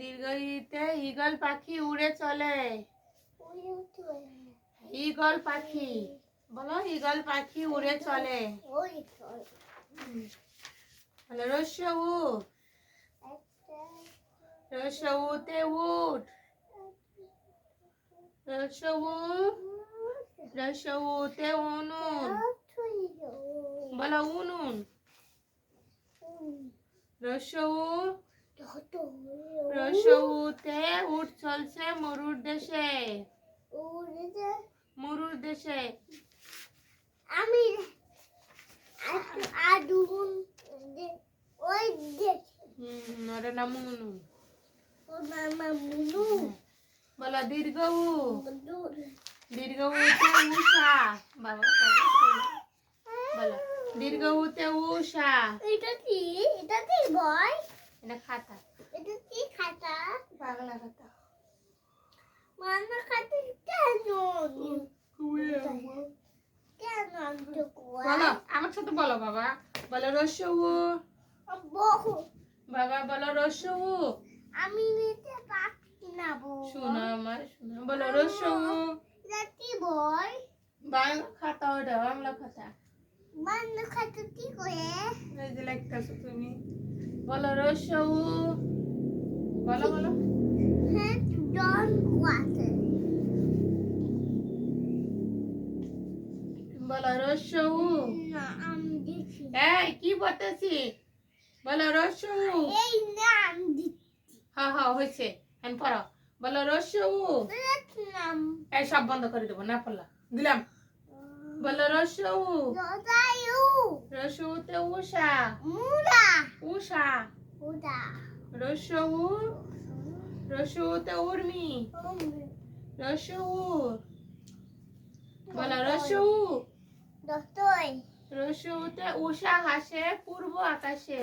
দীর্ঘ ইতে ঈগল পাখি উড়ে চলে। ঈগল পাখি বলো, ঈগল পাখি উড়ে চলে। বলো রস্য উ, রস্য উতে উট, রস্য উ, রস্য উতে উনুন। বলো উনুন। রস্য উ, রস্য উতে উট চলছে মরুর দেশে। মরুর দেশে। আমি আদুন ওই ওরে নাম উনুন। মামা মুনু বলো দীর্ঘ উ, দীর্ঘ উতে উষা। বাবা বলো দীর্ঘ উতে উষা। এটা কি বয়? এটা খাতা। এটা কি খাতা? বাংলা খাতা। মানা খাতা কেন? কেন আনছো কোয়া? বলো আমার সাথে বলো বাবা। বলো রস্য উ। বহু বাবা বলো রস্য উ। আমি নিতে পারছি না বউ। শোনো আমার শোনো। বলো রস্য উ। এটা কি বয়? বাংলা খাতা, ওটা বাংলা খাতা। মানা খাতা কি করে? এই যে লিখতেছো তুমি। বলো রস্য উ। বলো বলো। হ্যাঁ ডন কোয়াতে। বলো রস্য উ। না আমি দেখি। এই কি বলতেছি? বলো রস্য উ। এই না আমি দেখি। হ্যাঁ হ্যাঁ হয়েছে। এখন পড়ো। বলো রস্য উ। দেখলাম। এই সব বন্ধ করে দেবো না পড়লা। দিলাম। বলো রস্য উ। দাদায়ু রস্য উতে উষা। মুরা উষা। উদা রস্য উ, রস্য উতে উর্মি। রস্য উ। বলো রস্য উ। দতই রস্য উতে উষা হাসে পূর্ব আকাশে।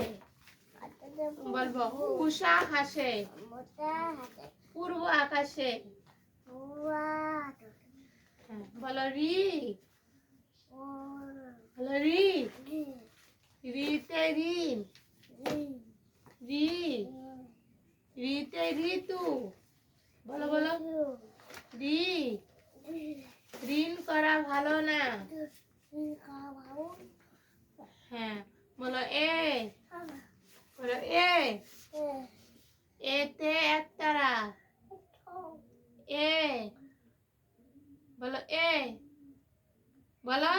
বলবো উষা হাসে মোটা হাতে পূর্ব আকাশে। মুরা হ্যাঁ, বলো রি। ও বলো রি। রিতে ঋণ। রি। রিতে ঋতু। বলো বলো রি। ঋণ করা ভালো না। হ্যাঁ বলো এ। বলো এ। এতে একতারা। এ। বলো এ। বলো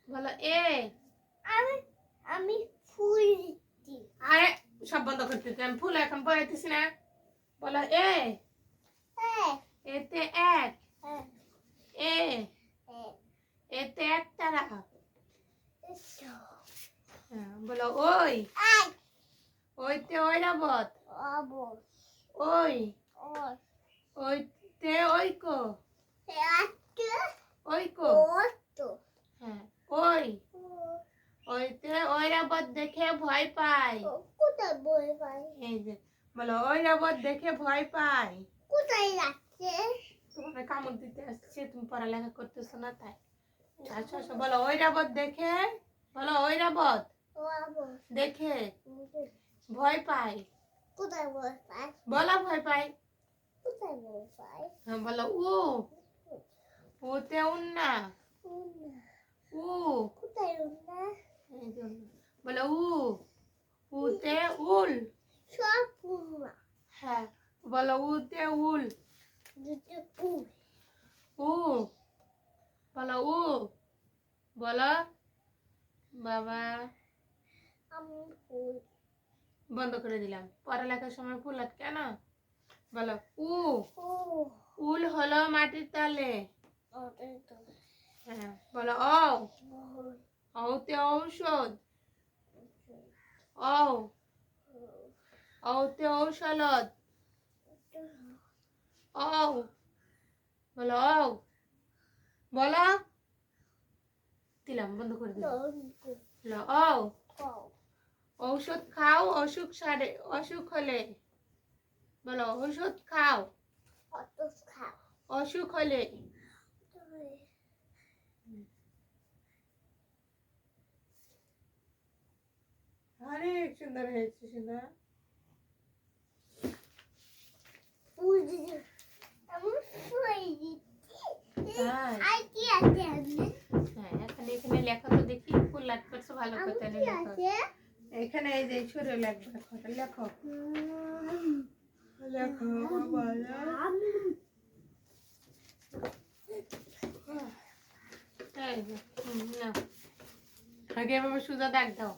বলো এ। আমি আমি ফুল দিচ্ছি। আরে সব বন্ধ করতে আমি ফুল এখন পড়াইতেছি না। বলো এ। এতে এক। এ। এতে একতারা। হ্যাঁ, বলো ওই। ওইতে ঐরাবত। ওই। ওইতে ঐক্য। ঐক্য। হ্যাঁ ওই। ওইতে ঐরাবত দেখে ভয় পায়। কোথায় বই পাই? এই যে বলো ঐরাবত দেখে ভয় পায়। কোথায় যাচ্ছে? তোমার কামড় দিতে আসছে, তুমি পড়ালেখা করতেছো না তাই। আচ্ছা আচ্ছা বলো ঐরাবত দেখে। বলো ঐরাবত দেখে ভয় পায়। কোথায় বই পাই? বলো ভয় পায়। কোথায় বই পাই? হ্যাঁ বলো উ। উতে উন্না। উ। কোথায় না? এই জন্য বলো উ। উতে উল। সব পুরা হ্যাঁ বলো উতে উল। দুটো কুল উ। বলো উ। বলো বাবা। আমি ফুল বন্ধ করে দিলাম। পড়ালেখার সময় ফুল আটকে না। বলো উ। ও উল হলো মাটির তলে। ওদের তো হ্যাঁ বলো ও। ঔতে ঔষধ। ও। ঔতে ঔষধ। ও। বলো ও। বলো দিলাম বন্ধ করে দিলাম। বলো ও। ঔষধ খাও অসুখ সারে, অসুখ হলে। বলো ওষুধ খাও অসুখ হলে। অনেক সুন্দর হয়েছে সুন্দর। তাই আর কি আছে এমনি? হ্যাঁ এখানে এখানে লেখো তো দেখি ফুল লাট করছো ভালো আমি করতে কি লেখো আছে? এখানে এই যে সরে লেখো লেখো লেখো বাবা এই যে নাও আগে এভাবে সোজা দাগ দাও